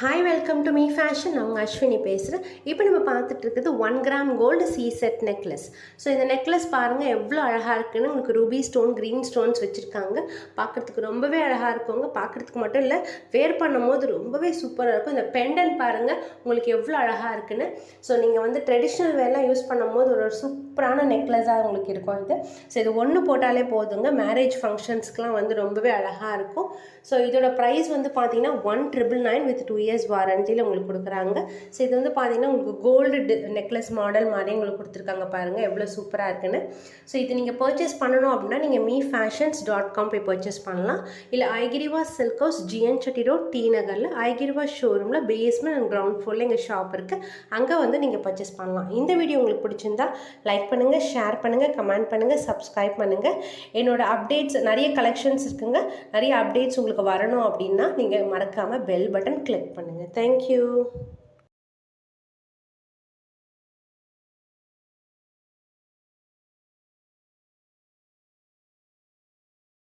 Hi welcome to me fashion. நான் உங்கள் அஸ்வினி பேசுகிறேன். இப்போ நம்ம பார்த்துட்டு இருக்குது 1 gram gold C set necklace. So இந்த நெக்லஸ் பாருங்கள் எவ்வளோ அழகாக இருக்குன்னு. உங்களுக்கு ரூபி ஸ்டோன், க்ரீன் ஸ்டோன்ஸ் வச்சுருக்காங்க. பார்க்குறதுக்கு ரொம்பவே அழகாக இருக்குங்க. பார்க்குறதுக்கு மட்டும் இல்லை, வேர் பண்ணும்போது ரொம்பவே சூப்பராக இருக்கும். இந்த பெண்டன் பாருங்கள் உங்களுக்கு எவ்வளோ அழகாக இருக்குன்னு. ஸோ நீங்கள் வந்து ட்ரெடிஷ்னல் வேர்லாம் யூஸ் பண்ணும்போது ஒரு சூப்பரான நெக்லஸாக உங்களுக்கு இருக்கும் இது. ஸோ இது ஒன்று போட்டாலே போதுங்க. மேரேஜ் ஃபங்க்ஷன்ஸ்க்குலாம் வந்து ரொம்பவே அழகாக இருக்கும். ஸோ இதோட ப்ரைஸ் வந்து பார்த்தீங்கன்னா 1999 வித் 2 இயர்ஸ் வாரண்டியில் உங்களுக்கு கொடுக்குறாங்க. ஸோ இது வந்து பார்த்தீங்கன்னா உங்களுக்கு கோல்டு நெக்லஸ் மாடல் மாதிரி உங்களுக்கு கொடுத்துருக்காங்க. பாருங்கள் எவ்வளோ சூப்பராக இருக்குன்னு. ஸோ இது நீங்கள் பர்ச்சேஸ் பண்ணணும் அப்படின்னா நீங்கள் meefashions.com போய் பர்ச்சேஸ் பண்ணலாம். இல்லை Aigiriva silk house, GN Chetty road, T நகரில் ஐகிரிவா ஷோரூமில் பேஸ்மெண்ட் அண்ட் கிரவுண்ட் ஃப்ளோரில் எங்கள் ஷாப் இருக்குது. அங்கே வந்து நீங்கள் பர்ச்சேஸ் பண்ணலாம். இந்த வீடியோ உங்களுக்கு பிடிச்சிருந்தா லைக் பண்ணுங்கள், ஷேர் பண்ணுங்கள், கமெண்ட் பண்ணுங்கள், சப்ஸ்கிரைப் பண்ணுங்கள். என்னோட அப்டேட்ஸ் நிறைய கலெக்ஷன்ஸ் இருக்குங்க. நிறைய அப்டேட்ஸ் உங்களுக்கு வரணும் அப்படின்னா நீங்கள் மறக்காமல் பெல் பட்டன் கிளிக் பண்ணுங்கள். தேங்க்யூ.